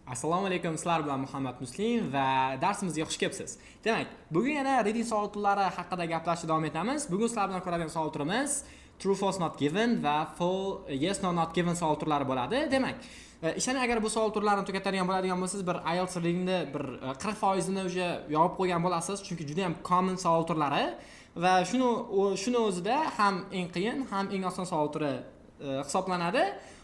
Assalomu alaykum, sizlar bilan Muhammad Muslim va darsimizga xush kelibsiz. Demak, bugun yana reading savol turlari haqida gaplashishda davom etamiz. Bugun sizlar bilan ko'radigan savol turimiz true false not given va full yes no not given savol turlari bo'ladi. Demak, ishani agar bu savol turlarini tugatadigan bo'ladigan bo'lsangiz, bir IELTS readingni bir 40% ni o'sha yopib qo'ygan bo'lasiz, chunki juda ham common savol turlari va shuni o'zida ham eng qiyin, ham eng oson savol turi hisoblanadi.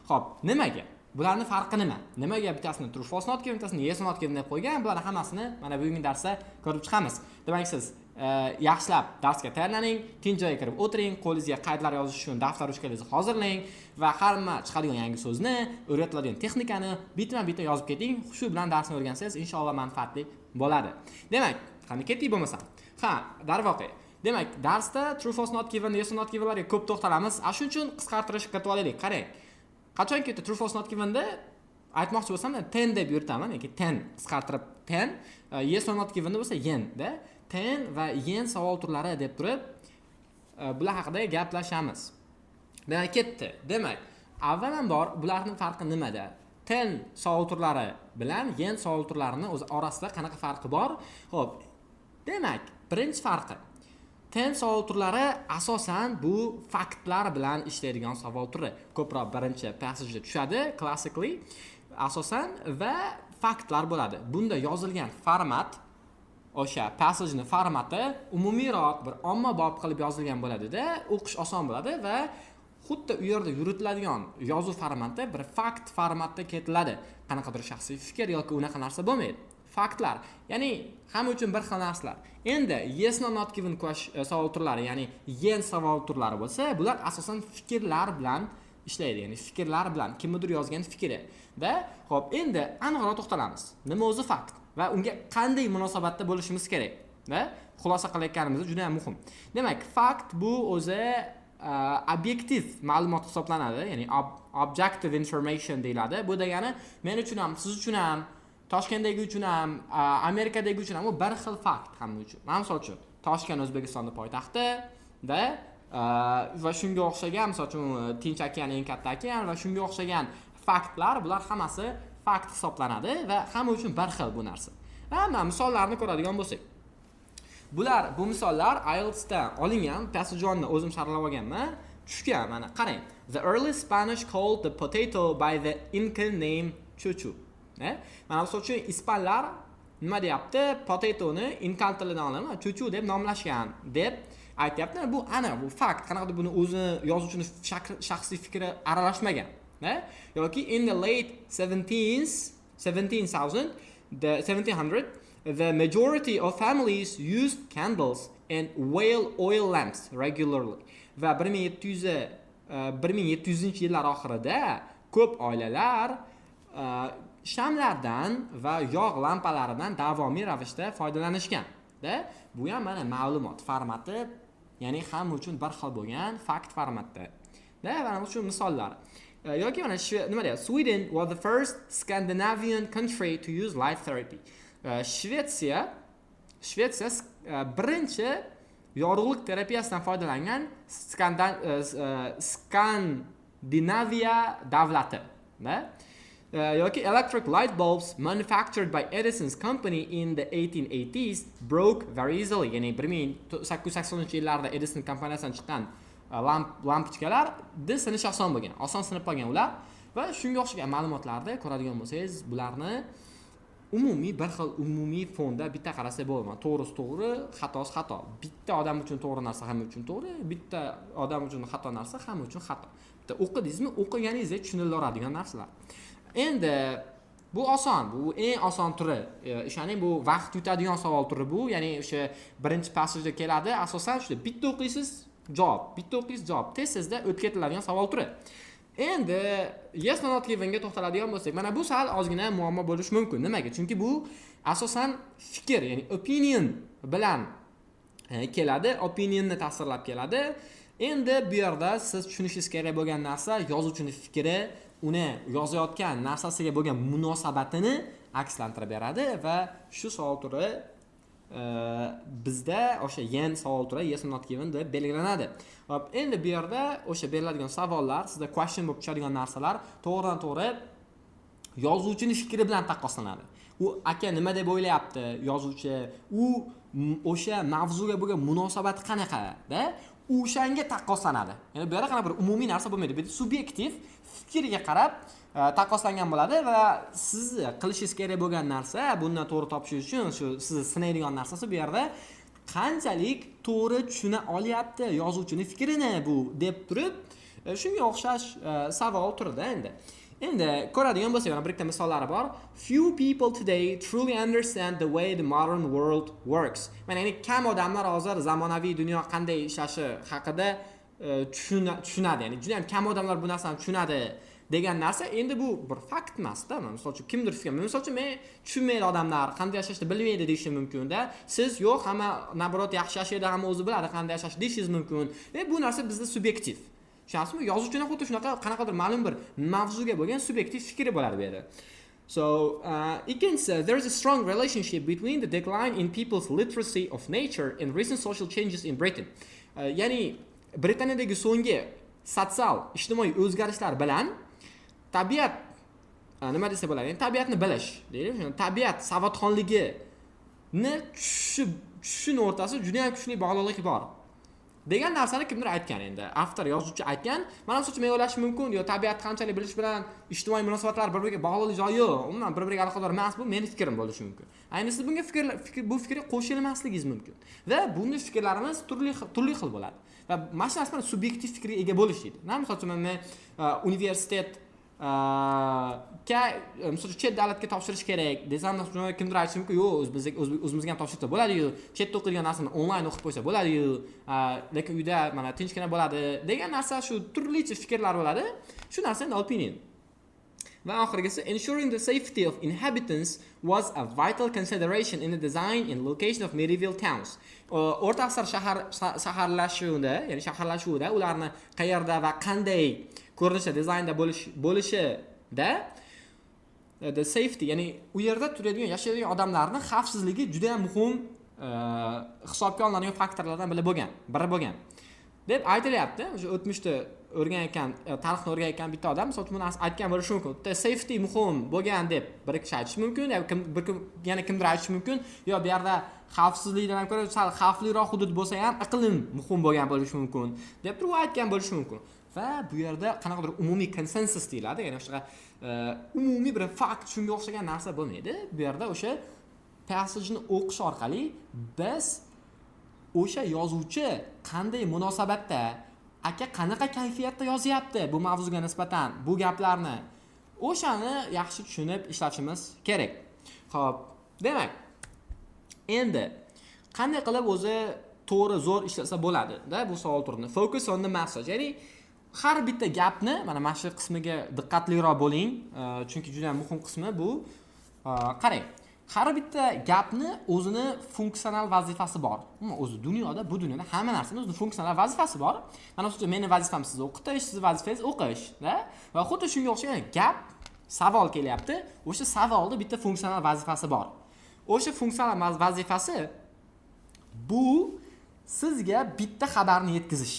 Xo'p, nimaga? Bularning farqi nima? Nimaga bittasini true false not given, bittasini yes not given deb qo'ygan? Bularning hammasini mana bugungi darsda ko'rib chiqamiz. Demak, siz yaxshilab darsga tayyorlaning, tinch joyga kirib o'tiring, qo'lingizga qaydlar yozish uchun daftar ruchkangizni hozirlang va hamma chiqadigan yangi so'zni, o'rgatiladigan texnikani bitma-bit yozib keting. Shu bilan darsni o'rgansangiz, inshaalloh manfaatli bo'ladi. Demak, qani ketdik bo'lmasam. Darvoqe. Demak, darsda true false not given, yes not givenlarga ko'p to'xtalamiz. Shuning uchun qisqartirish qilib olaylik. Qarang. Qachonki true false not given da aytmoqchi bo'lsam, 10 deb yuritaman, yoki 10 qisqartirib 10, yes or not given bo'lsa yen da 10 va yen savol turlari deb turib bular haqida gaplashamiz. Demak, ketdi. Demak, avvalambor bularning farqi nimada? 10 savol turlari bilan yen savol turlarining o'zi orasida qanaqa farqi bor? Xo'p, demak, birinchi farqi 10 savol turlari asosan bu faktlar bilan ishlaydigan savol turi. Ko'proq birinchi passagega tushadi, classically asosan va faktlar bo'ladi. Bunda yozilgan format, o'sha passagening formati umumiyroq bir ommabop qilib yozilgan bo'ladi-da, o'qish oson bo'ladi va xuddi u yerda yuritiladigan yozuv formati bir fakt formatda ketiladi. Qanaqadir shaxsiy fikr yoki unaqa narsa bo'lmaydi. Faktlar, ya'ni hamma uchun bir xil narsalar. Endi yes no not given savol turlari, ya'ni yen savol turlari bo'lsa, bular asosan fikrlar bilan ishlaydi, ya'ni fikrlar bilan kimnidir yozgan fikri. Da, xo'p, endi aniqroq to'xtalamiz. Nima o'zi fakt va unga qanday munosabatda bo'lishimiz kerak? Da, xulosa qilayotganimiz juda ham muhim. Demak, fakt bu o'zi obyektiv ma'lumot hisoblanadi, ya'ni objective information deyiladi. Bu degani men uchun ham, siz uchun ham, Toshkentdagi uchun ham, Amerikadagi uchun ham u bir xil fakt hamma uchun. Misol uchun, Toshkent O'zbekistonning poytaxti da va shunga o'xshagan, misol uchun Tinch okean eng katta okean va shunga o'xshagan faktlar, bular hammasi fakt hisoblanadi va hamma uchun bir xil bu narsa. Mana misollarni ko'radigan bo'lsak. Bu misollar IELTS dan olingan, passageni o'zim saralab olganman. Tushgan, mana qarang. The early Spanish called the potato by the Inca name chuchu. Mana misol uchun ispanlar nima deyapti? Potatoni inka tilidan olingan chuchu deb nomlashgan deb aytyapti. Bu bu fakt. Qanaqadir buni o'zi yozuvchining shaxsiy fikri aralashmagan. Yoki in the late 1700, the majority of families used candles and whale oil lamps regularly. Va 1700-yillar oxirida ko'p oilalar shamlardan va yog' lampalaridan davomiy ravishda foydalanishgan. Bu ham mana ma'lumot formati, ya'ni hamma uchun bir xil bo'lgan fakt formatda. Mana shu misollar. Yoki mana nima deyapti? Sweden was the first Scandinavian country to use light therapy. Shvetsiya birinchi yorug'lik terapiyasidan foydalangan Skandinaviya davlati. Yoki electric light bulbs manufactured by Edison's company in the 1880s broke very easily. Ya'ni 1880-yillarda Edison kompaniyasidan chiqqan lampochkalar sinishi oson bo'lgan. Oson sinib qolgan ular va shunga o'xshagan ma'lumotlarni ko'radigan bo'lsangiz, bularni bir xil umumiy fonda bitta qarasa bo'lmaydi. To'g'risi to'g'ri, xatosi xato. Bitta odam uchun to'g'ri narsa hamma uchun to'g'ri, bitta odam uchun xato narsa hamma uchun xato. Bitta o'qidingizmi, o'qiganingizda tushuniladigan narsalar. Endi bu oson, bu eng oson turi. Ya'ni bu vaqt yutadigan savol turi bu, ya'ni o'sha birinchi passagega keladi. Asosan shunda bitta o'qiysiz, javob, bitta o'qiysiz, javob. Tez-tezda o'tib ketiladigan savol turi. Endi yes or not givenga to'xtaladigan bo'lsak, mana bu sal ozgina muammo bo'lishi mumkin. Nimaga? Chunki bu asosan fikr, ya'ni opinion bilan keladi, opinionni ta'sirlab keladi. Endi bu yerda siz tushunishingiz kerak bo'lgan narsa yozuvchining fikri, uni yozayotgan narsasiga bo'lgan munosabatini akslantirib beradi va shu savol turi bizda o'sha yen savol turi yes or not given deb belgilanadi. Hop, endi bu yerda o'sha beriladigan savollar, sizda question bo'lib tushadigan narsalar to'g'ridan to'g'ri yozuvchining fikri bilan taqqoslanadi. U aka nima deb o'ylayapti yozuvchi, u o'sha mavzuga bo'lgan munosabati qanaqa-da, o'shanga taqqoslanadi. Ya'ni bu yerda qanaqa bir umumiy narsa bo'lmaydi. Bu subyektiv fikriga qarab taqqoslangan bo'ladi va siz qilishingiz kerak bo'lgan narsa, bundan to'g'ri topish uchun shu sizni sinaydigan narsasi bu yerda qanchalik to'g'ri tushuna olyapti yozuvchining fikrini bu deb turib, shunga o'xshash savol turadi endi. Endi ko'radigan bo'lsak, yana bir ikkita misollari bor. Few people today truly understand the way the modern world works. Ya'ni kam odamlar hozir zamonaviy dunyo qanday ishlashi haqida tushunadi. Ya'ni juda ham kam odamlar bu narsani tushunadi degan narsa endi bu bir fakt emas-da. Misol uchun kimdir fikr, misol uchun men tushunmaydi odamlar qanday yashashni bilmaydi deyishi mumkin-da. Siz yo'q, hamma nabrot yaxshi yashaydi, hamma o'zi biladi qanday yashashni deyishingiz mumkin. Bu narsa bizda subyektiv. Tushunasizmi? Yozuvchining xuddi shunaqa qanaqadir ma'lum bir mavzuga bo'lgan subyektiv fikri bo'ladi bu yerda. So, it can say there is a strong relationship between the decline in people's literacy of nature and recent social changes in Britain. Ya'ni Britaniyadagi so'nggi sotsial, ijtimoiy o'zgarishlar bilan tabiat nima desa bo'ladi? Ya'ni tabiatni bilish, deylik. Tabiat savodxonligini tushishning o'rtasida juda ham kuchli bog'liqlik bor. Degan narsani kimdir aytgan endi. Avtor yozuvchi aytgan. Mana shu men o'ylashim mumkin, yo tabiatni qanchalik bilish bilan ijtimoiy munosabatlar bir-biriga bog'liq joyi yo'q. Umuman bir-biriga aloqador emas, bu mening fikrim bo'lishi mumkin. Ayniqsa siz bunga bu fikrga qo'shilmasligingiz mumkin. Va bunday fikrlarimiz turli xil bo'ladi. Va mana shu narsa subyektiv fikrga ega bo'lish deydi. Misol uchun men universitet misol chet davlatga topshirish kerak desam, kimdir aytishi mumkin, yo'q, o'zimizga ham topshirsa bo'ladi-yu, chetda o'qigan narsani onlayn o'qib qo'ysa bo'ladi-yu, lekin uyda mana tinchgina bo'ladi degan narsa, shu turlicha fikrlar bo'ladi. Shu narsa opinion. Va oxirgisi, ensuring the safety of inhabitants was a vital consideration in the design and location of medieval towns. O'rta asr shaharlashuvida, ya'ni shaharlashuvida ularni qayerda va qanday ko'rinishda dizaynda bo'lishida the safety, ya'ni u yerda turadigan, yashaydigan odamlarning xavfsizligi juda ham muhim hisobga olinadigan faktorlardan biri bo'lgan deb aytilyapti. O'sha o'tmishda o'rganayotgan, tarixni o'rganayotgan bitta odam misol uchun buni aytgan bo'lishi mumkin. Safety muhim bo'lgan deb bir kishi aytishi mumkin, yana kimdir aytishi mumkin, yo bu yerda xavfsizlikdan ko'ra sal xavfliroq hudud bo'lsa ham iqlim muhim bo'lgan bo'lishi mumkin deb turib aytgan bo'lishi mumkin. Va bu yerda qanaqadir umumiy konsensus deyiladi, ya'ni o'sha umumiy bir fakt shunga o'xshagan narsa bo'lmaydi. Bu yerda o'sha passageni o'qish orqali biz o'sha yozuvchi qanday munosabatda, aka qanaqa kayfiyatda yozyapti bu mavzuga nisbatan bu gaplarni, o'shani yaxshi tushunib ishlatishimiz kerak. Xo'p, demak, endi qanday qilib o'zi to'g'ri zo'r ishlasa bo'ladi-da bu savol turini. Focus on the message. Ya'ni har bitta gapni mana shu qismiga diqqatliroq bo'ling, chunki juda ham muhim qismi bu. Qarang, har bitta gapni o'zini funksional vazifasi bor. O'zi dunyoda, bu dunyoda hamma narsaning o'zining funksional vazifasi bor. Mana shu mening vazifam sizni o'qitish, siz vazifangiz o'qish, da? Va xuddi shunga o'xshagan gap, savol kelyapti. O'sha savolda bitta funksional vazifasi bor. O'sha funksional vazifasi bu sizga bitta xabarni yetkazish.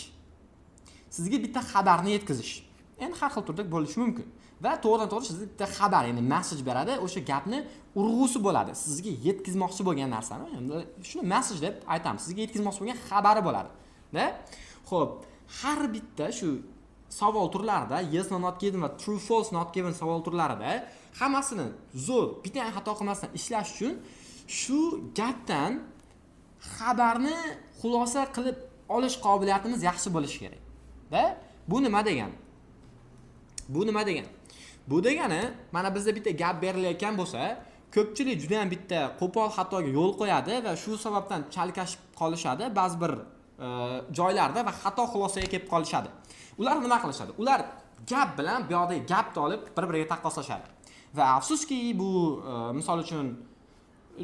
Sizga bitta xabarni yetkazish. Endi har xil turda bo'lishi mumkin. Va to'g'ridan-to'g'ri sizga bitta xabar, ya'ni message beradi, o'sha gapni urg'usi bo'ladi. Sizga yetkazmoqchi bo'lgan narsani, shuni message deb aytamiz. Sizga yetkazmoqchi bo'lgan xabari bo'ladi. Da? Xo'p, har bitta shu savol turlarida, yes or not given va true false not given savol turlarida hammasini zo'r, bitta ham xato qilmasdan ishlash uchun shu gapdan xabarni xulosa qilib olish qobiliyatimiz yaxshi bo'lishi kerak. Da? Bu nima degani? Bu degani, mana bizda bitta gap berilayotgan bo'lsa, ko'pchilik juda ham bitta qo'pol xatoga yo'l qo'yadi va shu sababdan chalkashib qolishadi ba'zi bir joylarda va xato xulosaga kelib qolishadi. Ular nima qilishadi? Ular gap bilan bu yoqdagi gapni olib bir-biriga taqqoslashadi. Va afsuski bu misol uchun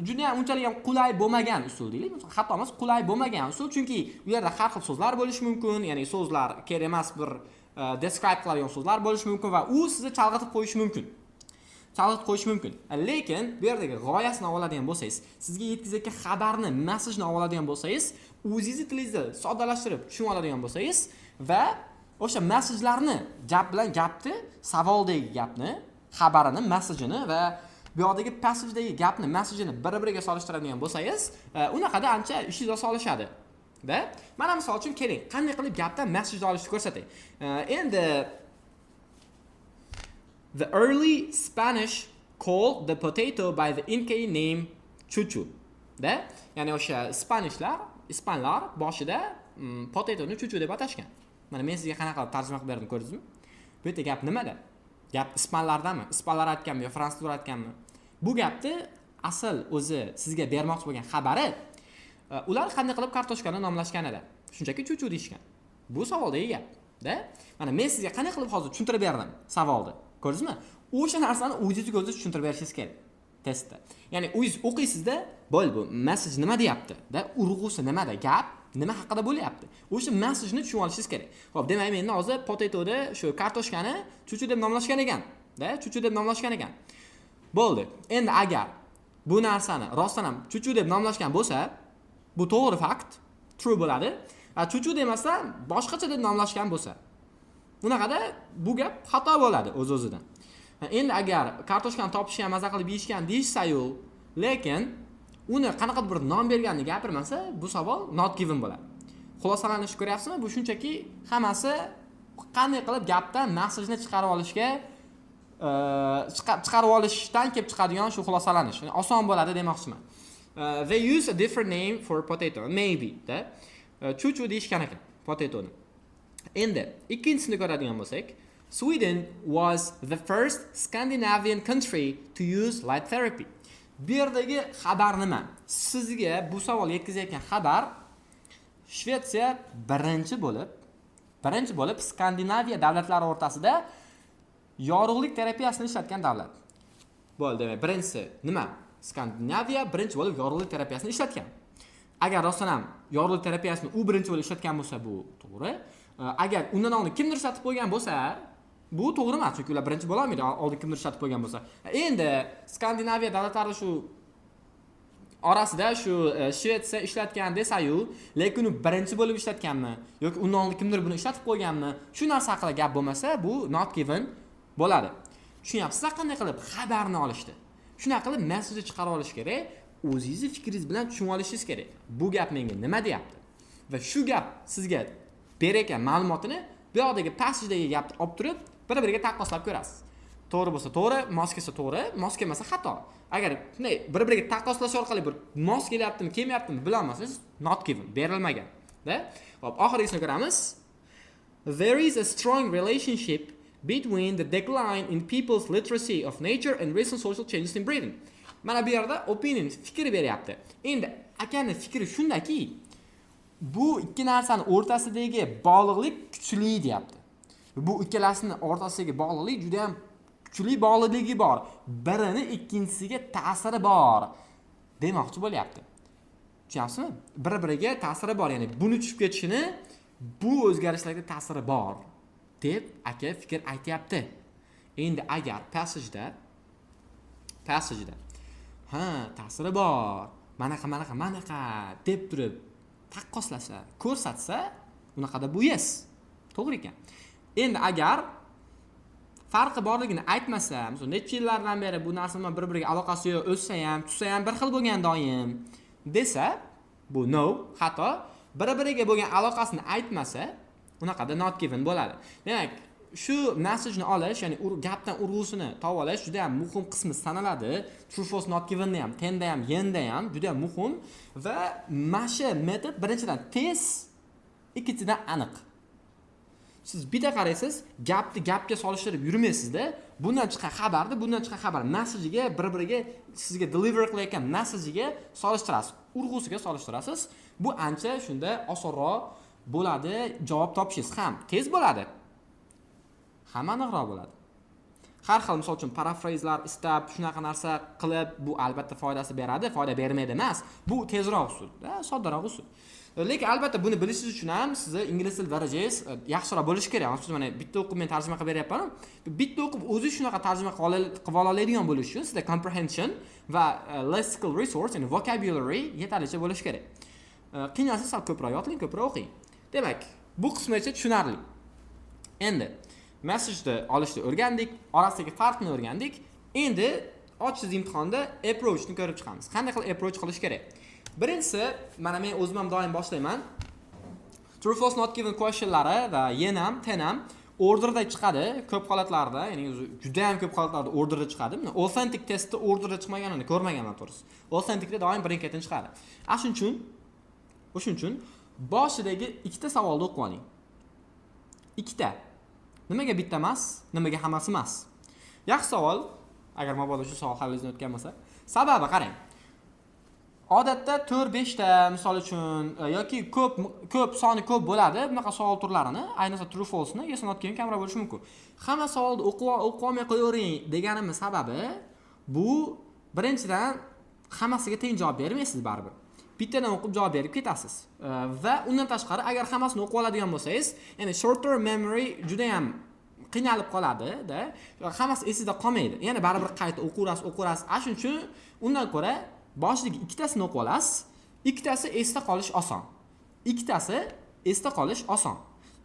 juda ham unchalik ham qulay bo'lmagan usul deylik. Xato emas, qulay bo'lmagan usul, chunki u yerda har xil so'zlar bo'lishi mumkin, ya'ni so'zlar kerak emas bir describe qiladigan so'zlar bo'lishi mumkin va u sizni chalg'itib qo'yishi mumkin. Lekin bu yerdagi g'oyasini oladigan bo'lsangiz, sizga yetkazayotgan xabarni, messajni oladigan bo'lsangiz, o'zingizni tilingizda soddalashtirib tushunib oladigan bo'lsangiz va o'sha messajlarni gap bilan gapni, savoldagi gapni xabarini, messajini va bu yoqdagi passajdagi gapni, messajini bir-biriga solishtiradigan bo'lsangiz, unaqada ancha ishingiz osolashadi. Da? Mana misol uchun keling, qanday qilib gapdan messajni olishni ko'rsatay. Endi the early Spanish called the potato by the Inca name chuchu. Da? Ya'ni o'sha ispanlar boshida potatoni chuchu deb atashgan. Mana men sizga qanaqa tarjima qilib berdim, ko'rdingizmi? Bu yerda gap nimada? Gap ispanlardami? Ispanlar aytganmi yo fransuzlar aytganmi? Bu gapni asl o'zi sizga bermoqchi bo'lgan xabari ular qanday qilib kartoshkani nomlashganida. Shunchaki chuchu deyishgan. Bu savoldagi gap, da? Mana men sizga qanday qilib hozir tushuntirib berdim savolni. Ko'rdingizmi? O'sha narsani o'zingizga o'zingiz tushuntirib berishingiz kerak testda. Ya'ni o'zingiz o'qiysizda, bu message nima deyapti? Da, urg'usi nimada? Gap nima haqida bo'lyapti? O'sha messajni tushunib olishingiz kerak. Xo'p, demak men hozir potatoni, shu kartoshkani chuchu deb nomlashgan ekan. Da, chuchu deb nomlashgan ekan. Bo'ldi. Endi agar bu narsani rostdan ham chuchu deb nomlashgan bo'lsa, bu to'g'ri fakt, true bo'ladi. Chuchu demasdan boshqacha deb nomlashgan bo'lsa, bunaqada bu gap xato bo'ladi o'z-o'zidan. Endi agar kartoshkani topishgan, maza qilib yeyishgan deyishsa-yu, lekin uni qanaqa bir nom berganini gapirmasa, bu savol not given bo'ladi. Xulosalanishni ko'ryapsizmi? Bu shunchaki hammasi qanday qilib gapdan messajni chiqarib olishdan kelib chiqadigan shu xulosalanish. Ya'ni oson bo'ladi demoqchiman. They use a different name for potato, maybe, da. Chuchu deyishgan ekan potatoni. Endi ikkinchisini ko'radigan bo'lsak, Sweden was the first Scandinavian country to use light therapy. Bu yerdagi xabar nima? Sizga bu savol yetkazayotgan xabar Shvetsiya birinchi bo'lib Skandinaviya davlatlari o'rtasida yorug'lik terapiyasini ishlatgan davlat. Bo'ldi, demak, birinchisi nima? Skandinaviya birinchi bo'lib yorug'lik terapiyasini ishlatgan. Agar rostdan ham yorug'lik terapiyasini u birinchi bo'lib ishlatgan bo'lsa, bu to'g'ri. Agar undan oldin kimdir ishlatib qo'ygan bo'lsa, bu to'g'ri emas, chunki ular birinchi bo'la olmaydi, oldin kimdir ishlatib qo'ygan bo'lsa. Endi Skandinaviya davlatlari shu orasida shu Shvetsiya ishlatgan desa-yu, lekin u birinchi bo'lib ishlatganmi yoki undan oldin kimdir buni ishlatib qo'yganmi, shu narsa haqida gap bo'lmasa, bu not given bo'ladi. Tushunyapsizlar qanday qilib xabarni olishdi? Shunaqa qilib messajni chiqarib olish kerak, o'zingizni fikringiz bilan tushunib olishingiz kerak. Bu gap menga nima deyapti? Va shu gap sizga berayotgan ma'lumotini bu yoqdagi passajdagi gapni olib turib, bir-biriga taqqoslab ko'rasiz. To'g'ri bo'lsa to'g'ri, mos kelsa to'g'ri, mos kelmasa xato. Agar bunday bir-biriga taqqoslash orqali bir mos kelyaptimi, kelmayaptimi bila olmasangiz, not given, berilmagan. Da? Hop, oxirgisini ko'ramiz. There is a strong relationship between the decline in people's literacy of nature and recent social changes in Britain. Mana bu yerda opinion, fikr beryapti. Endi akaning fikri shundaki, bu ikki narsaning o'rtasidagi bog'liqlik kuchli deyapti. Bu ikkalasining o'rtasidagi bog'liqlik juda ham kuchli bog'liqligi bor. Birini ikkinchisiga ta'siri bor demoqchi bo'lyapti. Tushunyapsizmi? Bir-biriga ta'siri bor, ya'ni buni tushib ketishini bu o'zgarishlarga ta'siri bor deb aka fikr aytayapti. Endi agar passageda ta'siri bor, manaqa deb turib taqqoslasa, ko'rsatsa, unaqada bu yes. To'g'ri ekan. Endi agar farqi borligini aytmasa, masalan, necha yillardan beri bu narsa bilan bir-biriga aloqasi yo'q, o'ssa ham, tussa ham bir xil bo'lgan doim desa, bu no, xato. Bir-biriga bo'lgan aloqasini aytmasa, unaqada not given bo'ladi. Demak, shu messajni olish, ya'ni gapdan urg'usini topib olish juda ham muhim qismi sanaladi. True false not given ham, tenda ham, yenda ham juda ham muhim va mana metod birinchidan tez, ikkinchidan aniq. Siz bitta qaraysiz, gapga solishtirib yurmaysizda, bundan chiqqan xabar messajiga bir-biriga sizga deliver qilayotgan messajiga solishtirasiz, urg'usiga solishtirasiz. Bu ancha shunda osonroq bo'ladi, javob topishingiz ham tez bo'ladi. Ham aniqroq bo'ladi. Har xil, misol uchun parafrazlar istab shunaqa narsa qilib, bu albatta foydasi beradi, foyda bermaydi emas. Bu tezroq usul, soddaroq usul. Lekin albatta buni bilishingiz uchun ham sizni ingliz til darajangiz yaxshiroq bo'lishi kerak. Masalan, mana bitta o'qib men tarjima qilib beryapman. Bitta o'qib o'zi shunaqa tarjima qilib oladigan bo'lish uchun sizda comprehension va lexical resource, ya'ni vocabulary yetarlicha bo'lishi kerak. Qiynalsa sal ko'proq yodlang, ko'proq o'qing. Demak, bu qismicha tushunarli. Endi message olishni o'rgandik, orasidagi farqni o'rgandik. Endi ochiq imtihonda approach ni ko'rib chiqamiz. Qanday qilib approach qilish kerak? Birinchisi, mana men o'zim ham doim boshlayman. True false not given questionlari va yen ham, ten ham orderda chiqadi ko'p holatlarda, ya'ni juda ham ko'p holatlarda orderda chiqadi. Mana authentic testda orderda chiqmaganini ko'rmaganman to'g'risi. Authenticda doim birin-ketin chiqadi. Shuning uchun boshidagi ikkita savolni o'qib oling. Ikkita. Nimaga bitta emas, nimaga hammasi emas? Yaxshi savol, agar mabodo shu savol hallingizdan o'tgan bo'lsa. Sababi qarang. Odatda 4-5 ta misol uchun yoki ko'p soni ko'p bo'ladi bunaqa savol turlarini, ayniqsa true false ni yes not given kamroq bo'lishi mumkin. Hamma savolni o'qib olmay qo'yavering deganimiz sababi bu birinchidan hammasiga teng javob bermaysiz baribir. Bittadan o'qib javob berib ketasiz. Va undan tashqari agar hammasini o'qib oladigan bo'lsangiz, ya'ni short term memory juda ham qiynalib qoladi-da. Hammasi esingizda qolmaydi. Yana baribir qayta o'qirasiz. Shuning uchun undan ko'ra boshidagi ikkitasini o'qib olasiz. Ikkitasi esda qolish oson.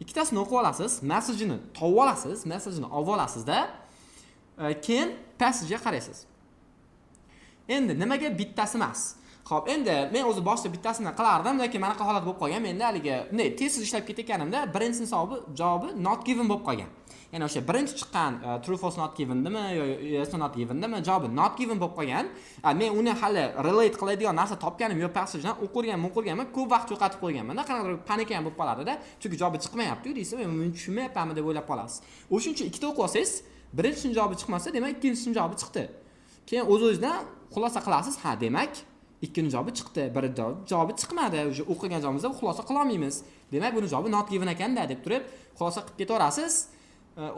Ikkitasini o'qib olasiz, message-ni topib olasiz, message-ni olib olasizda, keyin passage-ga qaraysiz. Endi nimaga bittasi emas? Xo'p, endi men o'zi boshida bittasini qilardim, lekin mana qanaqa holat bo'lib qolgan. Menda haligi tez ishlab ketganimda birinchisining javobi not given bo'lib qolgan. Ya'ni o'sha birinchi chiqqan true false not givendimi yoki yes not givendimi javobi not given bo'lib qolgan. Men uni hali relate qiladigan narsa topganim yo'q, passage-dan o'qirganman, ko'p vaqt yo'qotib qo'yganman. Qanaqadir panika ham bo'lib qoladi-da. Chunki javobi chiqmayapti-ku deysiz, men tushunmayapmanmi deb o'ylab qolasiz. O'shuning uchun ikkita o'qib olsangiz, birinchisining javobi chiqmasa, demak ikkinchisining javobi chiqdi. Keyin o'z-o'zingizdan xulosa qilasiz, ha, demak ikkinchi javobi chiqdi, bir javobi chiqmadi. O'sha o'qigan javobimizda xulosa qila olmaymiz. Demak, buni javobi not given ekanda deb turib xulosa qilib ketaverasiz.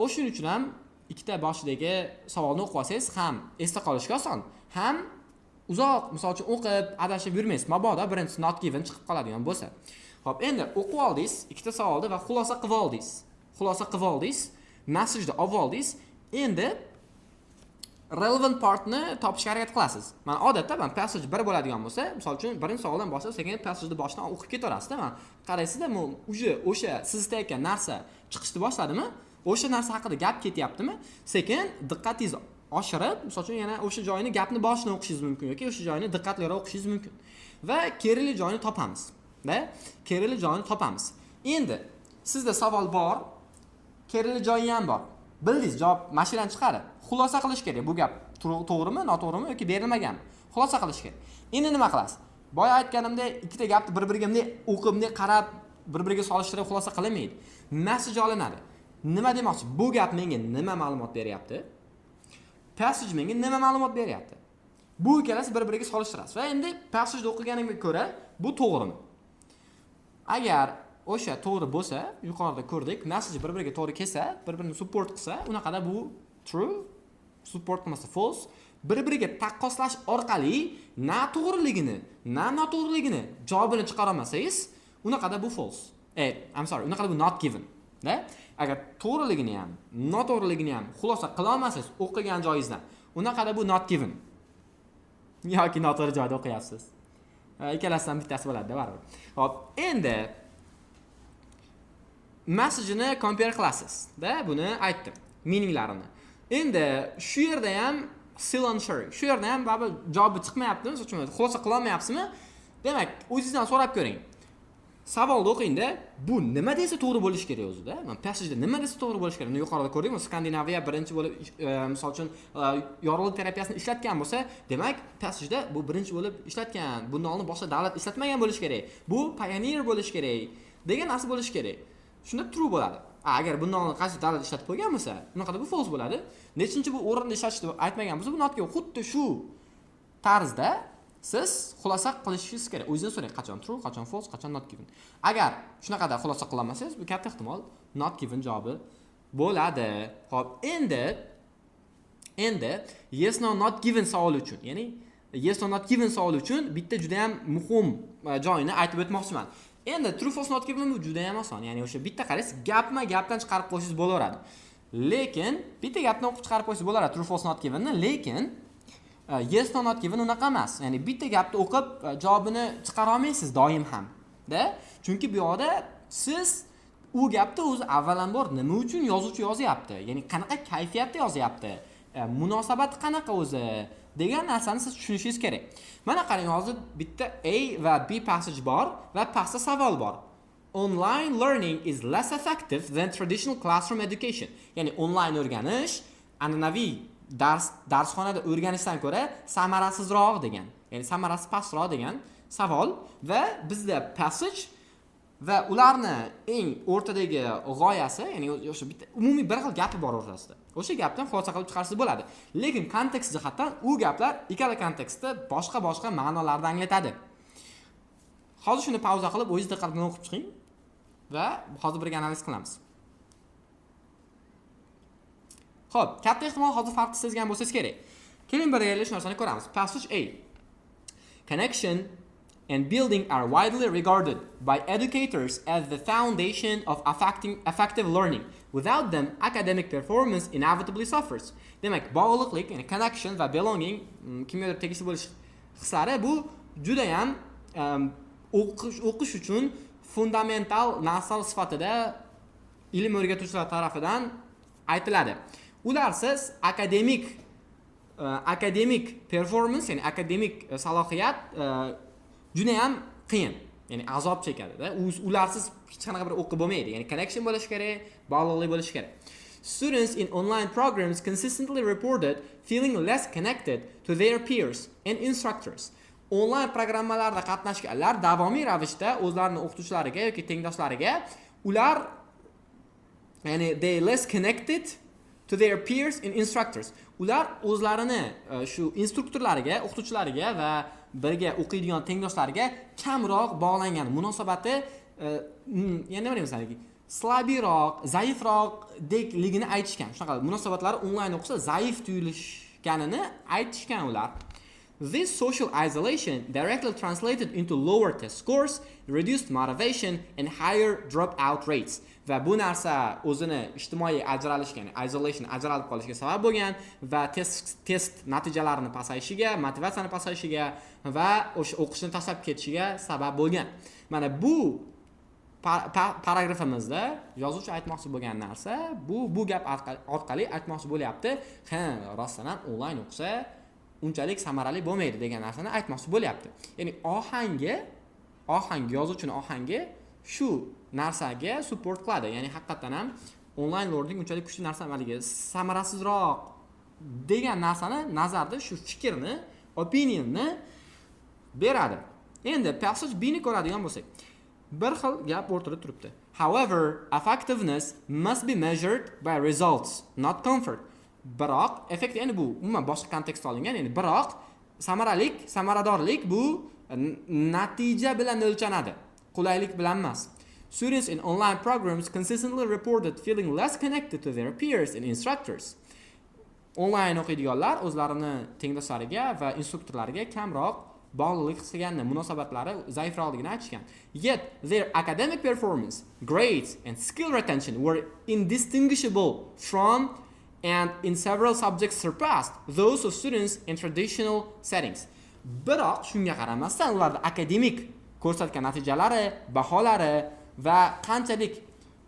O'shuning uchun ham ikkita boshidagi savolni o'qib olsangiz ham esda qolishga oson, ham uzoq, misol uchun o'qib adashib yurmaysiz. Mabodo birinchisi not given chiqib qoladigan bo'lsa. Xo'p, endi o'qib oldingiz ikkita savolni va xulosa qilib oldingiz. Message-ni olib oldingiz. Endi relevant partni topishga harakat qilasiz. Mana odatda passage 1 bo'ladigan bo'lsa, misol uchun birinchi savoldan boshlab, sekin passage-ni boshidan o'qib ketaverasiz-da. Mana qaraysizda, o'sha siz istayotgan narsa chiqishni boshladimi? O'sha narsa haqida gap ketyaptimi? Sekin diqqatingizni oshirib, misol uchun yana o'sha joyini gapni boshidan o'qishingiz mumkin yoki o'sha joyini diqqatliroq o'qishingiz mumkin. Va kerakli joyini topamiz. Endi sizda savol bor, kerakli joyi ham bor. Bildingiz, javob mashinani chiqarib, xulosa qilish kerak. Bu gap to'g'rimi, noto'g'rimi yoki berilmaganmi? Xulosa qilish kerak. Endi nima qilasiz? Boya aytganimdek, ikkita gapni bir-biriga o'qib, qarab, bir-biriga solishtirib xulosa qilinmaydi. Message olinadi. Nima demoqchi? Bu gap menga nima ma'lumot beryapti? Passage menga nima ma'lumot beryapti? Bu ikkalasi bir-biriga solishtirasiz. Va endi passage o'qiganimga ko'ra, bu to'g'rimi? Agar o'sha to'g'ri bo'lsa, yuqorida ko'rdik, message bir-biriga to'g'ri kelsa, bir-birini support qilsa, unaqada bu true, support qilmasa false, bir-biriga taqqoslash orqali na to'g'riligini, na noto'g'riligini javobini chiqara olmasangiz, unaqada bu false. Unaqada bu not given. Da? Agar to'g'riligini ham, noto'g'riligini ham xulosa qila olmasangiz o'qigan joyingizdan, unaqada bu not given. Yoki noto'g'ri joyda o'qiyapsiz. Ikkalasidan bittasi bo'ladi-da baribir. Xo'p, endi message-ni compare qilasiz. Da, buni aytdim, meaninglarini. Endi shu yerda ham still unsure. Shu yerda ham baribir javobi chiqmayapti, masalan uchun xulosa qila olmayapsizmi? Demak, o'zingizdan so'rab ko'ring. Savolni o'qingda, bu nima desa to'g'ri bo'lish kerak o'zida. Men passage-da nima desa to'g'ri bo'lish kerak. Yuqorida ko'rdingmi, Skandinaviya birinchi bo'lib, misol uchun yorug'lik terapiyasini ishlatgan bo'lsa, demak, passage-da bu birinchi bo'lib ishlatgan. Bundan oldin boshqa davlat ishlatmagan bo'lish kerak. Bu pioneer bo'lish kerak degan narsa bo'lish kerak. Shunda true bo'ladi. Agar bundan oldin qaysi davlat ishlatib qo'ygan bo'lsa, bunaqada bu false bo'ladi. Nechinchi bu o'rinda ishlatishni aytmagan bo'lsa, bu notga xuddi shu tarzda siz xulosa qilishingiz kerak. O'zingizdan so'rang, qachon true, qachon false, qachon not given. Agar shunaqada xulosa qila olmasangiz, bu katta ehtimol not given javobi bo'ladi. Xo'p, endi yes no not given savoli uchun, ya'ni yes no not given savoli uchun bitta juda ham muhim joyini aytib o'tmoqchiman. Endi true false not given bu juda ham oson. Ya'ni o'sha bitta qaraysiz, gapdan chiqarib qo'yishingiz bo'laveradi. Lekin bitta gapni o'qib chiqarib qo'ysiz bo'laveradi true false not given ni, lekin yes no not given unaqa emas. Ya'ni bitta gapni o'qib javobini chiqara olmaysiz doim ham. Da? Chunki bu yoqda siz u gapda o'zi avvalambor nima uchun yozuvchi yozyapti, ya'ni qanaqa kayfiyatda yozyapti, munosabati qanaqa o'zi degan narsani siz tushunishingiz kerak. Mana qarang, hozir bitta A va B passage bor va pastda savol bor. Online learning is less effective than traditional classroom education. Ya'ni online o'rganish an'anaviy darsxonada o'rganishdan ko'ra samarasizroq degan. Ya'ni samarasi pastroq degan savol va bizda passage va ularni eng o'rtadagi g'oyasi, ya'ni o'sha bitta umumiy bir xil gapi bor o'rtasida. O'sha gapdan xulosa qilib chiqarsa bo'ladi. Lekin kontekst jihatdan u gaplar ikkala kontekstda boshqa ma'nolarni anglatadi. Hozir shuni pauza qilib, o'zingiz diqqat bilan o'qib chiqing va hozir birga analiz qilamiz. Xo'p, katta ehtimol hozir farqni sezgan bo'lsangiz kerak. Keling birga shu narsani ko'ramiz. Passage A. Connection and building are widely regarded by educators as the foundation of effective learning. Without them, academic performance inevitably suffers. Demak, bog'liqlik, ya'ni connection va belonging, kimgadir tegishli bo'lish hislari bu juda ham o'qish uchun fundamental narsal sifatida ilm o'rgatuvchilar tomonidan aytiladi. Ularsiz akademik performance, ya'ni akademik salohiyat juda ham qiyin, ya'ni azob chekadi-da. Ularsiz hech qanaqa bir o'qib bo'lmaydi. Ya'ni connection bo'lishi kerak, bog'liqlik bo'lishi kerak. Students in online programs consistently reported feeling less connected to their peers and instructors. Online programmalarda qatnashganlar davomiy ravishda o'zlarining o'qituvchilariga yoki tengdoshlariga ular ya'ni they less connected to their peers and instructors. Ular o'zlarini shu instruktorlariga, o'qituvchilariga va birga o'qiydigan tengdoshlariga kamroq bog'langan munosabati, ya'ni nima deymiz, slabiyroq, zaifroqdekligini aytishgan. Shunaqa munosabatlari onlayn o'qisa zaif tuyulishganini aytishgan ular. This social isolation directly translated into lower test scores, reduced motivation and higher dropout rates. Va bu narsa o'zini ijtimoiy ajralishga, isolation ajralib qolishiga sabab bo'lgan va test natijalarini pasayishiga, motivatsiyani pasayishiga va o'sha o'qishni tashlab ketishiga sabab bo'lgan. Mana bu paragrafimizda yozuvchi aytmoqchi bo'lgan narsa bu gap orqali aytmoqchi bo'lyapti. Ha, rostdan ham onlayn o'qisa unchalik samarali bo'lmaydi degan narsani aytmoqchi bo'lyapti. Ya'ni yozuvchining ohangi shu narsaga support qiladi. Ya'ni haqiqatan ham onlayn learning unchalik kuchli narsa emaligi, samarasizroq degan narsani nazarda shu fikrni, opinionni beradi. Endi passage B ni ko'radigan bo'lsak, bir xil gap o'rtada turibdi. However, effectiveness must be measured by results, not comfort. Biroq effekt, ya'ni bu umuman boshqa kontekstda olingan, ya'ni biroq samaradorlik bu natija bilan o'lchanadi, qulaylik bilan emas. Students in online programs consistently reported feeling less connected to their peers and instructors. Online o'qiydiganlar o'zlarini tengdoshlariga va instruktorlariga kamroq bog'liqlik his qilgan, munosabatlari zaifroqligini aytishgan. Yet their academic performance, grades and skill retention were indistinguishable from and in several subjects surpassed those of students in traditional settings. Biroq shunga qaramasdan ularning akademik ko'rsatgan natijalari, baholari va qanchalik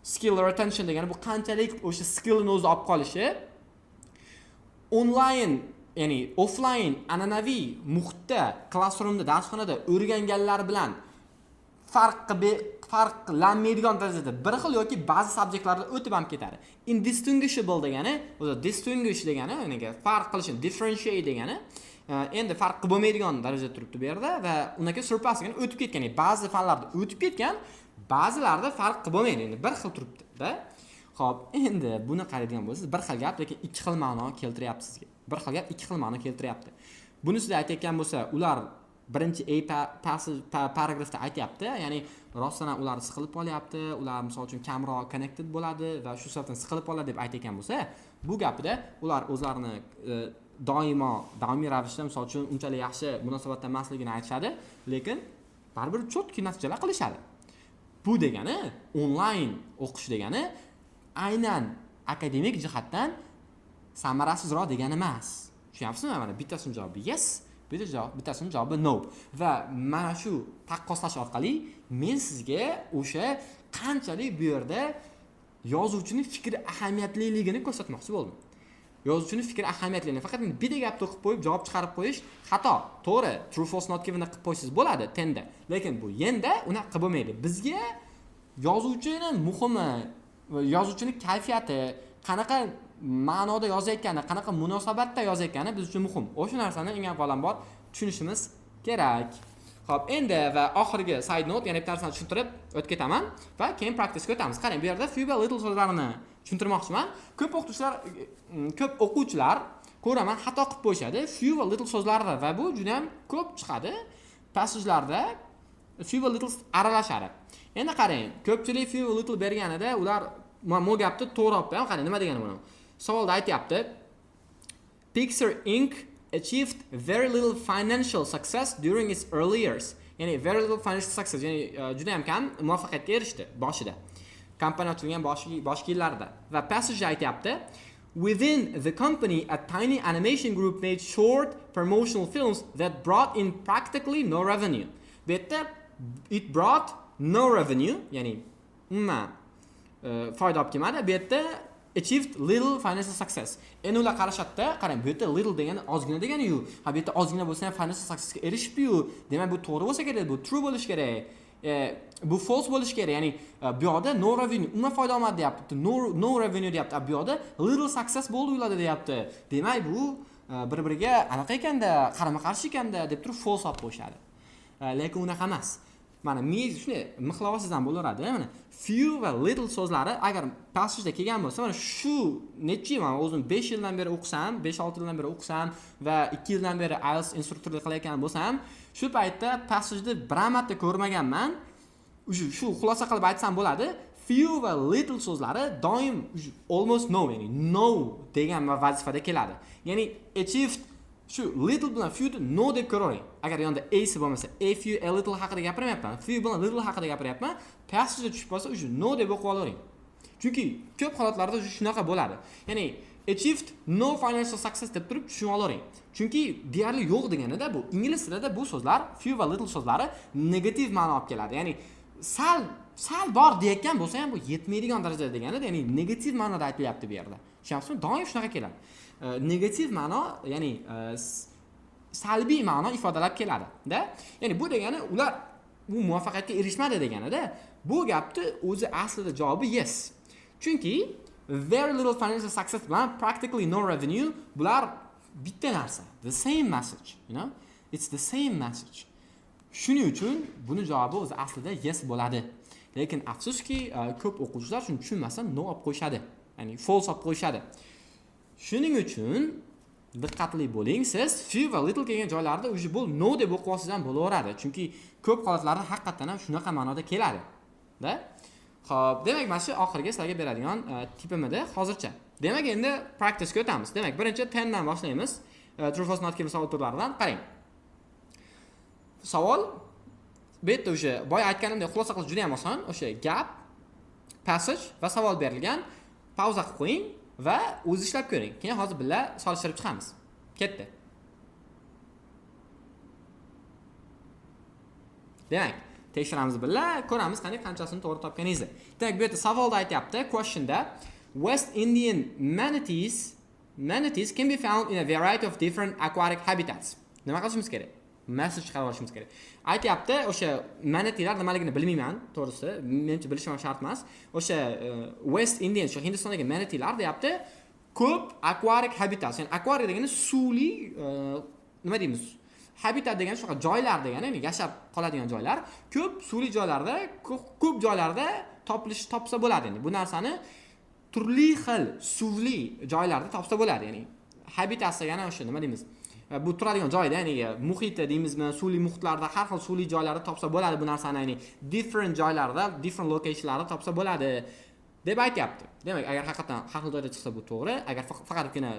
skill retention degani bu qanchalik o'sha skillni o'zi olib qolishi online, ya'ni offline an'anaviy muhitda, classroomda, darsxonada o'rganganlar bilan farqlanmaydigan darajada bir xil yoki ba'zi subjektlarda o'tib ham ketadi. Indistinguishable degani, o'zi distinguish degani, ya'ni farq qilishni, differentiate degani, endi farq qilib bo'lmaydigan darajada turibdi bu yerda va undan keyin surpass degani o'tib ketgan. Ya'ni ba'zi fanlarda o'tib ketgan, ba'zilarda farq qilib bo'lmaydi, endi bir xil turibdi-da. Xo'p, endi buni qaraydigan bo'lsangiz, bir xil gap lekin ikki xil ma'no keltiryapti sizga. Bir xil gap ikki xil ma'no keltiryapti. Bunisida aytayotgan bo'lsa, ular birinchi paragrafda aytayapti, ya'ni rostdan ham ular siqilib qolyapti, ular misol uchun kamroq connected bo'ladi va shu sababdan siqilib qoladi deb aytayotgan bo'lsa, bu gapida ular o'zlarini doimiy ravishda misol uchun unchalik yaxshi munosabatda emasligini aytishadi, lekin baribir cho'tki natijalar qilishadi. Bu degani onlayn o'qish degani aynan akademik jihatdan samarasizroq degani emas. Tushunyapsizmi? Mana bittasini javobi yes, bittasini javobi no. Va mana shu taqqoslash orqali men sizga o'sha qanchalik bu yerda yozuvchining fikri ahamiyatliligini ko'rsatmoqchi bo'ldim. Yozuvchining fikri ahamiyatliligini faqat bitta gapni o'qib qo'yib javob chiqarib qo'yish xato. To'g'ri, true false not given qilib qo'ysangiz bo'ladi tenda. Lekin bu yenda unaqa qilib bo'lmaydi. Bizga yozuvchining muhimi, yozuvchining kayfiyati, qanaqa ma'noda yozayotgani, qanaqa munosabatda yozayotgani biz uchun muhim. O'sha narsani eng avvalambor tushunishimiz kerak. Xo'p, endi va oxirgi side note, yana bitta narsani tushuntirib o'tib ketaman va keyin practice o'tamiz. Qarang, bu yerda few va little so'zlarini tushuntirmoqchiman. Ko'p o'quvchilar ko'raman xato qilib qo'yishadi few va little so'zlarida va bu juda ham ko'p chiqadi. Passagelarda few va little aralashadi. Endi qarang, ko'pchilik few va little berganida ular mo gapni to'g'ri olib qo'ygan. Qarang, nima degani buni? Savolda aytyapti. Pixar Inc. achieved very little financial success during its early years. Ya'ni very little financial success, ya'ni juda ham kam muvaffaqiyatga erishdi boshida. Kompaniya ochilgan boshki yillarda. Va passage aytyapti. Within the company, a tiny animation group made short promotional films that brought in practically no revenue. Bu yerda it brought no revenue, ya'ni foyda olib kelmadi. Bu yerda achieved little financial success. Endi ular qarashadda, qarang, bu yerda little degani ozgina degani-yu. Ha, bu yerda ozgina bo'lsa ham financial successga erishibdi-yu. Demak, bu to'g'ri bo'lsa kerak, bu true bo'lish kerak. Bu false bo'lish kerak. Ya'ni bu yerda no revenue, umuman foyda olmadi deyapti. No revenue deyapti. Bu yerda little success bo'ldi ularda deyapti. Demak, bu bir-biriga anaqa ekanda, qarama-qarshi ekanda deb turib false olib qo'yishadi. Lekin unaqa emas. Mana men shunday mixlavasiz ham bo'laveradi. Mana few va little so'zlari agar passageda kelgan bo'lsa, mana shu necha yil, men o'zim 5 yildan beri o'qisam, 5-6 yildan beri o'qisam va 2 yildan beri IELTS instruktorlik qilayotgan bo'lsam, shu paytda passageda bir marta ko'rmaganman. Shu xulosa qilib aytsam bo'ladi. Few va little so'zlari doim almost no, ya'ni no degan vazifada keladi. Ya'ni achieved shu little bilan few no deb ko'ravering. Agar yonda a bo'lmasa, a few, a little haqida gapiryapman, few bilan little haqida gapiryapman, passage tushib qolsa, o'sha no deb o'qib olavering. Chunki ko'p holatlarda shunaqa bo'ladi. Ya'ni achieved no financial success deb turib tushunib olavering. Chunki deyarli yo'q deganida bu ingliz tilida bu so'zlar, few va little so'zlari negativ ma'no olib keladi. Ya'ni sal bor deyotgan bo'lsa ham bu yetmaydigan darajada deganida, ya'ni negativ ma'noda aytilyapti bu yerda. Tushunyapsizmi? Doim shunaqa keladi. Negativ ma'no, ya'ni salbiy ma'no ifodalab keladi, da? Ya'ni bu degani ular bu muvaffaqiyatga erishmadi deganida, bu gapni o'zi aslida javobi yes. Chunki very little financial success bilan practically no revenue bular bitta narsa. The same message, you know? It's the same message. Shuning uchun buni javobi o'zi aslida yes bo'ladi. Lekin afsuski, ko'p o'quvchilar shuni tushunmasa no olib qo'yishadi. Ya'ni false olib qo'yishadi. Shuning uchun diqqatli bo'ling. Siz few va little kelgan joylarda o'sha bu no deb o'qib olsangiz ham bo'laveradi. Chunki ko'p holatlarda haqiqatan ham shunaqa ma'noda keladi. Da? Xo'p, demak, mana shu oxirgi sizlarga beradigan tipimida hozircha. Demak, endi practice o'tamiz. Demak, birinchi 10 dan boshlaymiz. True false not given savol turlaridan qarang. Savol bu yerda o'sha boya aytganimdek xulosa qilish juda ham oson. O'sha gap, passage va savol berilgan. Pauza qilib qo'ying va o'zi ishlab ko'ring. Keyin hozir birga solishtirib chiqamiz. Ketdi. Demak, tekshiramiz birga, ko'ramiz qanchasini to'g'ri topganingizni. Demak, bu yerda savolda aytyapti, questionda West Indian manatees can be found in a variety of different aquatic habitats. Nima qilishimiz kerak? Message chiqarib olishimiz kerak. Aytyapti, o'sha manateelar nimaligini bilmayman, to'g'risi, menimcha bilishim shart emas. O'sha West Indian, o'sha Hindistondagi manateelar deyapti, ko'p aquatic habitats, ya'ni aquatic degani suvli, nima deymiz? Habitat degani shunaqa joylar degani, ya'ni yashab qoladigan joylar, ko'p suvli joylarda, ko'p joylarda topsa bo'ladi. Ya'ni bu narsani turli xil suvli joylarda topsa bo'ladi. Ya'ni habitat degani o'sha nima deymiz? Bu turadigan joyda, ya'ni muhitda deymizmi, suvli muhitlarda, har xil suvli joylarda topsa bo'ladi bu narsani, ya'ni different joylarda, different locationlarda topsa bo'ladi deb aytyapti. Demak, agar haqiqatan har xil joyda chiqsa bu to'g'ri, agar faqatgina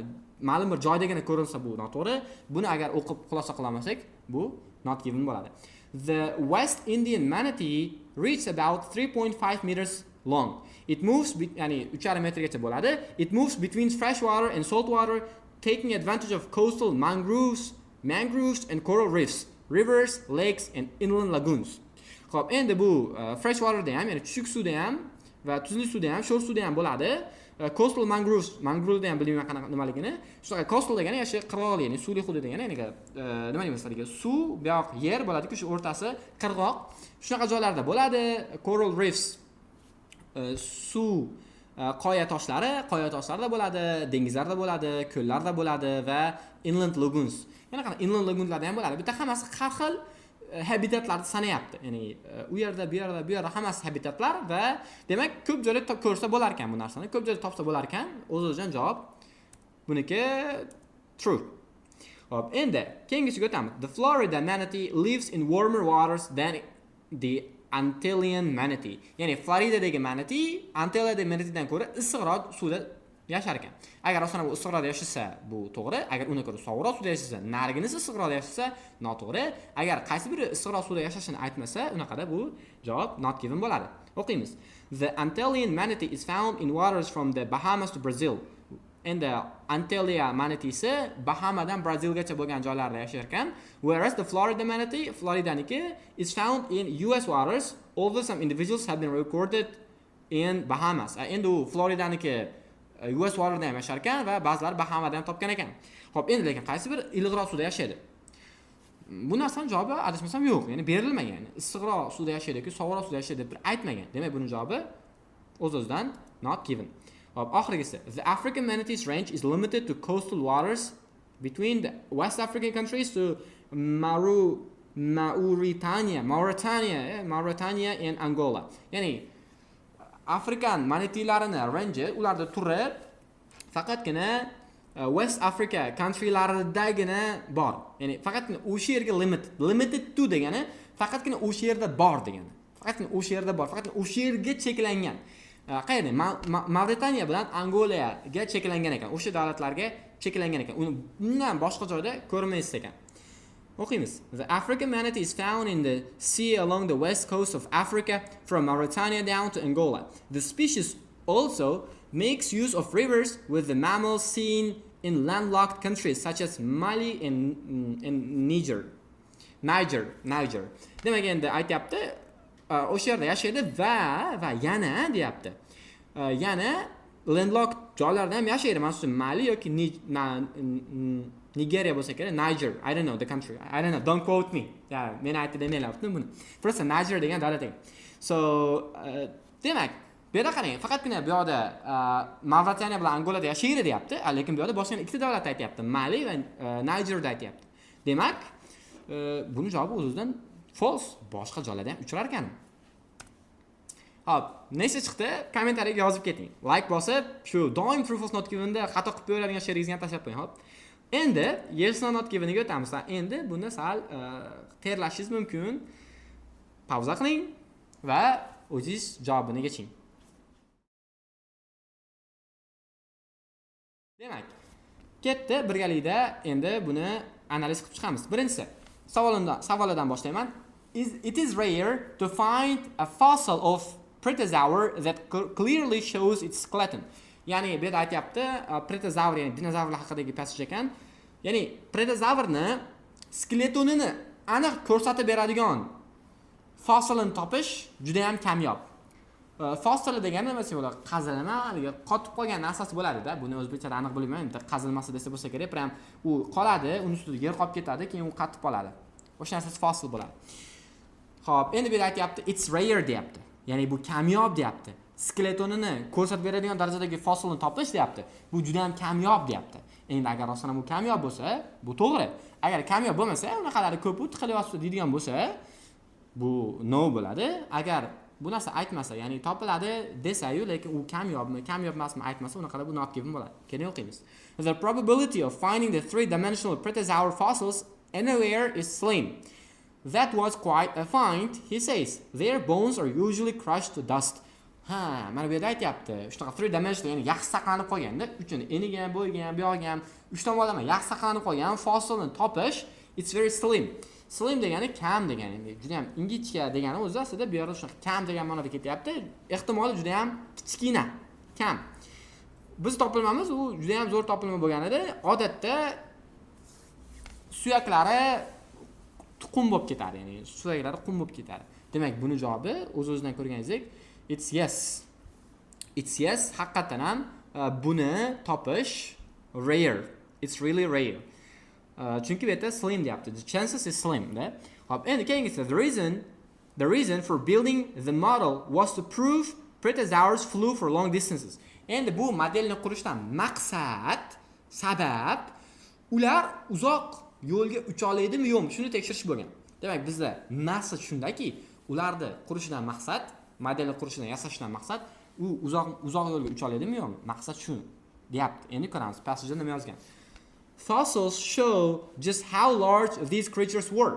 ma'lum bir joydagina ko'rinsa bu noto'g'ri. Buni agar o'qib xulosa qila olmasak, bu not given bo'ladi. The West Indian manatee reaches about 3.5 meters long. It moves, ya'ni 3.5 metrgacha bo'ladi. It moves between fresh water and salt water, taking advantage of coastal mangroves and coral reefs, rivers, lakes and inland lagoons. Xo'p, endi bu fresh waterda ham, ya'ni chuchuk suvda ham va tuzli suvda ham, sho'r suvda ham bo'ladi. Coastal mangroves, mangrove ham bilmayman qanaqa nimaligini. Shunaqa coastal degani yoshi qirg'oq, ya'ni suvli hudud degani, ya'ni nima deymiz sizlarga? Suv, bu yoq yer bo'ladi-ku, shu o'rtasi qirg'oq. Shunaqa joylarda bo'ladi. Coral reefs, suv qoya toshlarda bo'ladi, dengizlarda bo'ladi, ko'llarda bo'ladi va inland lagoons. Yana qanaqa inland lagoonlarda ham bo'ladi. Bitta hammasi har xil habitatlarni sanayapti. Ya'ni u yerda, bu yerda hammasi habitatlar va demak ko'p joyda ko'rsa bo'lar ekan bu narsani. Ko'p joyda topsa bo'lar ekan. O'z-o'zidan javob buniki true. Hop, endi keyingisiga o'tamiz. The Florida manatee lives in warmer waters than the Antillean manatee. Ya'ni Floridadagi manatee Antilliyadagi manateedan ko'ra issiqroq suvda yashar ekan. Agar asosan bu issiqroqda yashasa, bu to'g'ri. Agar uni ko'ra sovuqroq suvda yashasa, nariginisi issiqroqda yashasa, noto'g'ri. Agar qaysi biri issiqroq suvda yashashini aytmasa, unaqada bu javob not given bo'ladi. O'qiymiz. The Antillean manatee is found in waters from the Bahamas to Brazil. Endi Antillia manateesi Bahamadan Brazilgacha bo'lgan joylarda yashar ekan. Whereas the Florida manatee, Floridaniki, is found in US waters, although some individuals have been recorded in Bahamas. Endi u Floridaniki US waterda ham yashar ekan va ba'zilar Bahamada ham topgan ekan. Xo'p, endi lekin qaysi biri iliqroq suvda yashaydi? Bu narsaning javobi adashmasam yo'q, ya'ni berilmagan. Issiqroq suvda yashaydi-ku, sovuqroq suvda yashaydi deb aytmagan. Demak, buning javobi o'z-o'zidan not given. Hop, oxirgisi. The African manatee's range is limited to coastal waters between the West African countries to Mauritania and Angola. Ya'ni Afrikan manateelarini range ularda turi faqatgina West Africa countrylaridagina bor. Ya'ni faqatgina o'sha yerga limited to degani faqatgina o'sha yerda bor degani. Faqatgina o'sha yerda bor, faqatgina o'sha yerga cheklangan. Qayerda? Mauritaniya bilan Angolaga cheklangan ekan. O'sha davlatlarga cheklangan ekan. Uni bundan boshqa joyda ko'rmaysiz ekan. O'qiymiz. The African manatee is found in the sea along the west coast of Africa from Mauritania down to Angola. The species also makes use of rivers with the mammals seen in landlocked countries such as Mali and Niger. Demak, endi aytayapti, o'sha yerda yashaydi va yana deyapti. Yana landlocked joylarda ham yashaydi. Masalan, Mali yoki Nigeria bo'lsa kerak, Niger, I don't know the country. I don't know, don't quote me. Men aytib demayapman buni. Просто Niger degan davlat ekan. So, demak, bu yerda qarang, faqatgina bu yerda Mauritaniya bilan Angolada yashaydi deyapti, lekin bu yerda boshqa ikkita davlat aytayapti, Mali va Nigerda aytayapti. Demak, buni javobi o'zidan false, boshqa joylarda ham uchrar ekan. Hop, nechta chiqdi? Kommentariyaga yozib keting. Like bosib, shu doim true false not given'da xato qilib qo'yiladigan she'ringizga tashlab qo'ying, hop. Endi yes or not given'iga o'tamiz. Endi bunda sal terlashingiz mumkin. Pauza qiling va o'zingiz javobini yeching. Demak, ketdi birgalikda endi buni analiz qilib chiqamiz. Birinchisi, savolidan boshlayman. It is rare to find a fossil of Protozoa that clearly shows its skeleton. Ya'ni bu yerda aytayapti, Protozoa, ya'ni dinozavrlar haqidagi passage ekan. Ya'ni Protozoarni skeletonini aniq ko'rsatib beradigan fossilni topish juda ham kamyob. Fossil degani nima bo'ladi? Qazilma, qotib qolgan narsasi bo'ladi-da. Buni o'zbekchada aniq bilmayman. Bitta qazilmasi desa bo'lsa kerak, prям u qoladi, uni ustida yer qolib ketadi, keyin u qatib qoladi. O'sha narsasi fossil bo'ladi. Xo'p, endi bu yerda aytayapti, it's rare deyapti. Ya'ni bu kamyob deyapti. Skeletonini ko'rsatib beradigan darajadagi fossilni topish deyapti. Bu juda ham kamyob deyapti. Endi agar rostdan bu kamyob bo'lsa, bu to'g'ri. Agar kamyob bo'lmasa, unaqalari ko'p tiqilyapti deydigan bo'lsa, bu no bo'ladi. Agar bu narsa aytmasa, ya'ni topiladi desa-yu, lekin u kamyob emasmi aytmasa, unaqada bu not given bo'ladi. Keling o'qiymiz. The probability of finding the three-dimensional protozoa fossils anywhere is slim. That was quite a find, he says. Their bones are usually crushed to dust. Mana bu yerda aytayapti. Shunaqa 3 dimensional, ya'ni yaxshi saqlanib qolganda, uchini eniga ham, bo'yiga ham, buyog'iga ham 3 tomonlama yaxshi saqlanib qolgan fossilni topish it's very slim. Slim degani kam degani, juda ham ingichka degani o'zi aslida bu yerda shunaqa kam degan ma'noda ketyapti. Ehtimoli juda ham kichkina, kam. Biz topilmamiz u juda ham zo'r topilma bo'lganida, odatda suyaklari tuqum bo'lib ketadi, ya'ni suyaklari qum bo'lib ketadi. Demak, buni javobi o'z-o'zidan ko'rganingizdek, it's yes. It's yes, haqiqatan ham buni topish rare. It's really rare. Chunki bu yerda slim deyapti. The chances is slim da. Hop, endi keyingisi the reason for building the model was to prove protozoars flew for long distances. Endi bu modelni qurishdan maqsad, sabab ular uzoq yo'lga ucha oladimi yo'qmi, shuni tekshirish bo'lgan. Demak, bizda maqsad shundaki, ularni qurishidan maqsad, modelni qurishidan, yasashdan maqsad u uzoq yo'lga ucha oladimi yo'qmi? Maqsad shu deyapti. Endi ko'ramiz, passajda nima yozgan. Fossils show just how large these creatures were.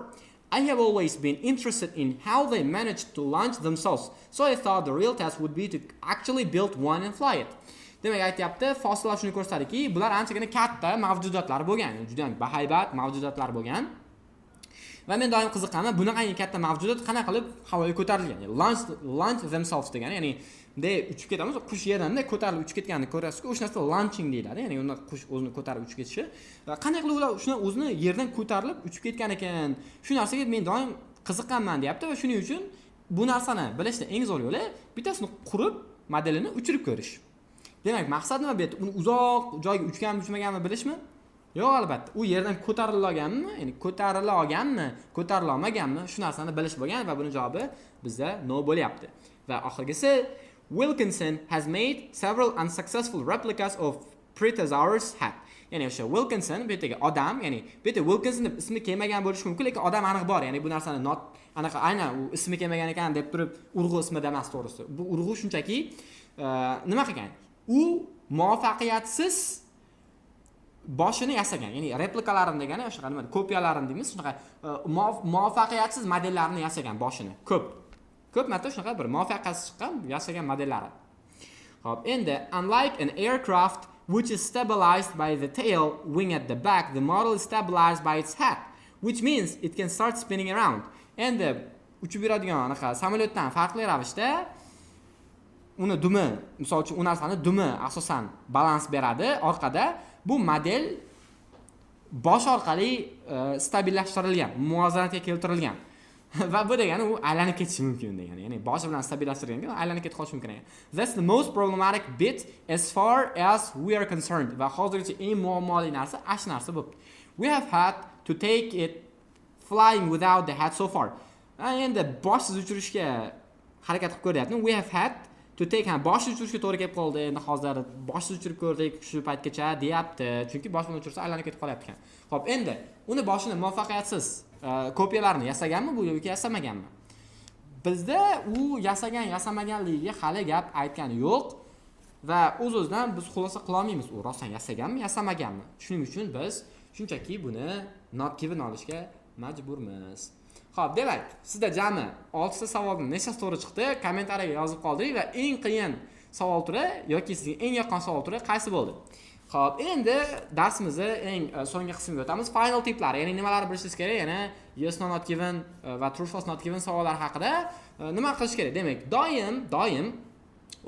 I have always been interested in how they managed to launch themselves, so I thought the real test would be to actually build one and fly it. Demak, aytayapti, fossillar shuni ko'rsatadiki, bular anchagina katta mavjudotlar bo'lgan, juda ham bahaybat mavjudotlar bo'lgan. Va men doim qiziqaman, bunaqa katta mavjudot qanaqa qilib havoga ko'tarilgan. Launch themselves degani, ya'ni bunday uchib ketamiz, qush yerdan ko'tarilib uchib ketganini ko'rasiz-ku, o'sha narsa launching deyiladi. Ya'ni unda qush o'zini ko'tarib uchib ketishi. Va qanday qilib ular shuni o'zini yerdan ko'tarilib uchib ketgan ekan? Shu narsaga men doim qiziqqanman, deyapti va shuning uchun bu narsani bilishning eng zo'r yo'li bittasini qurib, modelini uchirib ko'rish. Demak, maqsad nima bu yerda? Uni uzoq joyga uchganmi bilishmi? Yo'q, albatta. U yerdan ko'tarilganmi? Ya'ni ko'tarilolmaganmi? Shu narsani bilish bo'lgan va buning javobi bizda no bo'lyapti. Va oxirgisi, Wilkinson has made several unsuccessful replicas of Protozoar's hat. Ya'ni o'sha Wilkinson bu yerdagi odam, ya'ni bu yerda Wilkinson deb ismi kelmagan bo'lishi mumkin, lekin odam aniq bor. Ya'ni bu narsani anaqa aynan u ismi kelmagan ekan deb turib urg'u ismida emas, to'g'risi. Bu urg'u shunchaki nima qilgan? U muvaffaqiyatsiz boshini yasagan, ya'ni replikalarini degani o'sha nima, kopiyalarini deymiz, shunaqa muvaffaqiyatsiz modellarni yasagan boshini. Ko'p marta shunaqa bir muvaffaqiyatsiz chiqqan yasagan modellari. Xo'p, endi unlike an aircraft which is stabilized by the tail wing at the back, the model is stabilized by its hat, which means it can start spinning around. Endi uchib yuradigan anaqa samolyotdan farqli ravishda uni dumi, misol uchun u narsani dumi asosan balans beradi orqada. Bu model bosh orqali stabillashtirilgan, muvozanatga keltirilgan. Va bu degani u aylanib ketishi mumkin degani. Ya'ni boshi bilan stabillashtirilgan, aylanib ketib qolishi mumkin ekan. That's the most problematic bit as far as we are concerned. Va hozirgacha eng muammoli narsa shu narsa bo'libdi. We have had to take it flying without the hat so far. Endi boshsiz uchirishga harakat qilib ko'ryapman. We have had to take boshsiz uchirishga to'g'ri kelib qoldi. Endi hozir boshsiz uchirib ko'rdik shu paytgacha deyapti. Chunki bosh bilan uchirsa aylanib ketib qolyapti ekan. Xo'p, endi uni boshini muvaffaqiyatsiz kopiyalarini yasaganmi bu yoki yasamaganmi? Bizda u yasamaganligiga hali gap aytgani yo'q va o'z-o'zidan biz xulosa qila olmaymiz. U rostdan yasaganmi, yasamaganmi? Shuning uchun biz shunchaki buni not given olishga majburmiz. Xo'p, demak, sizda jami 6 ta savolning nechasi to'g'ri chiqdi? Kommentariyaga yozib qoldik va eng qiyin savol turi yoki sizga eng yoqqan savol turi qaysi bo'ldi? Xo'p, endi darsimizni eng so'nggi qismiga o'tamiz. Final tiplari, ya'ni nimalarni bilishingiz kerak? Ya'ni yes no not given va true false not given savollar haqida nima qilish kerak? Demak, doim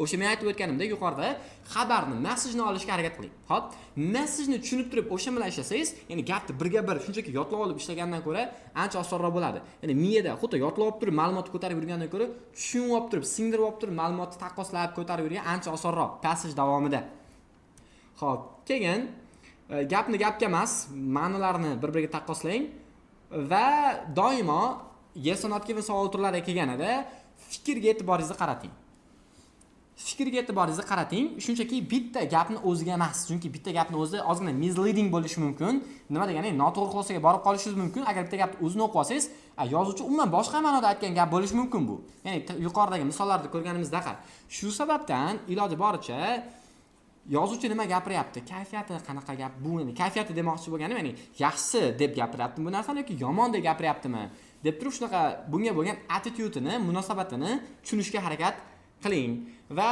o'sha men aytib o'tganimdek yuqorida xabarni, mesajni olishga harakat qiling. Xo'p, mesajni tushunib turib o'sha bilan ishlasangiz, ya'ni gapni birga bir shunchaki yodlab olib ishlagandan ko'ra ancha osonroq bo'ladi. Ya'ni miyada xuddi yodlab olib turib ma'lumotni ko'tarib yurgandan ko'ra, tushunib olib turib, singdirib olib turib ma'lumotni taqqoslab ko'tarib yurgan ancha osonroq passage davomida. Xo'p, keyin gapni gapga emas, ma'nolarni bir-biriga taqqoslang va doimo yes or not given savol turlariga kelganida fikrga e'tiboringizni qarating. Shunchaki bitta gapni o'ziga emas, chunki bitta gapni o'zi ozgina misleading bo'lishi mumkin. Nima degani, noto'g'ri xulosaga borib qolishingiz mumkin. Agar bitta gapni o'zini o'qib olsangiz, yozuvchi umuman boshqa ma'noda aytgan gap bo'lishi mumkin bu. Ya'ni yuqoridagi misollarda ko'rganimizdaqa. Shu sababdan iloji boricha yozuvchi nima gapiryapti, kayfiyati qanaqa gap bu, ya'ni kayfiyati demoqchi bo'lganim, ya'ni yaxshi deb gapiryaptimi bu narsani yoki yomon deb gapiryaptimi deb turib shunaqa bunga bo'lgan attitude-ni, munosabatini tushunishga harakat qiling. Va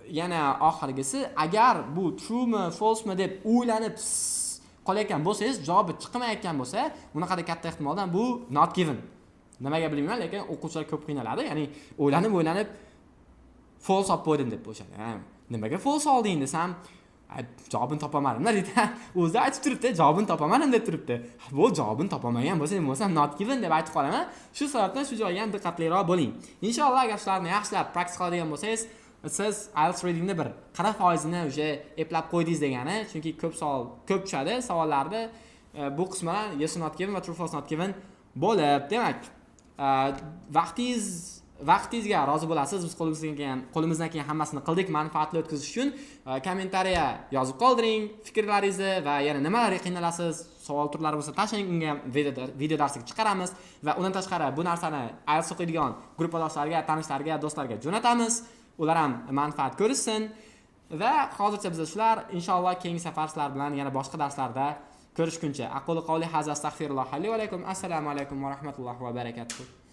yana oxirgisi, agar bu true mi, false mi deb o'ylanib qolayotgan bo'lsangiz, javobi chiqmayotgan bo'lsa, bunaqada katta ehtimoldan bu not given. Nimaga bilmayman, lekin o'quvchilar ko'p qiynaladi. Ya'ni o'ylanib false olib qo'ydim deb o'shadi. Nimaga false olding desam, Javobini topolmadim deydi. O'zi aytib turibdi, javobini topolmadim deb turibdi. Bu javobini topolmagan bo'lsa, nima bo'lsa not given deb aytib qolaman. Shu sababdan shu joyga ham diqqatliroq bo'ling. Inshaalloh agar shularni yaxshilab praktik qiladigan bo'lsangiz, siz IELTS readingni bir 40%ni o'sha eplab qo'ydingiz degani, chunki ko'p tushadi savollarda bu qismlar yes or not given va true false not given bo'lib, demak, vaqtingizga rozi bo'lasiz. Biz qo'limizdan kelgan hammasini qildik manfaatli o'tkazish uchun. Kommentariya yozib qoldiring fikrlaringizni va yana nimalarga qiynalasiz, savol turlari bo'lsa tashlang, unga ham video darslik chiqaramiz va undan tashqari bu narsani IELTS o'qiydigan gruppadoshlarga, tanishlarga, do'stlarga jo'natamiz. Ular ham manfaat ko'rishsin. Va hozircha bizda shular. Inshaalloh keyingi safar sizlar bilan yana boshqa darslarda ko'rishguncha. Aqulu qawli hadza astaghfirulloh li va lakum. Assalomu alaykum va rahmatullohi va barakatuh.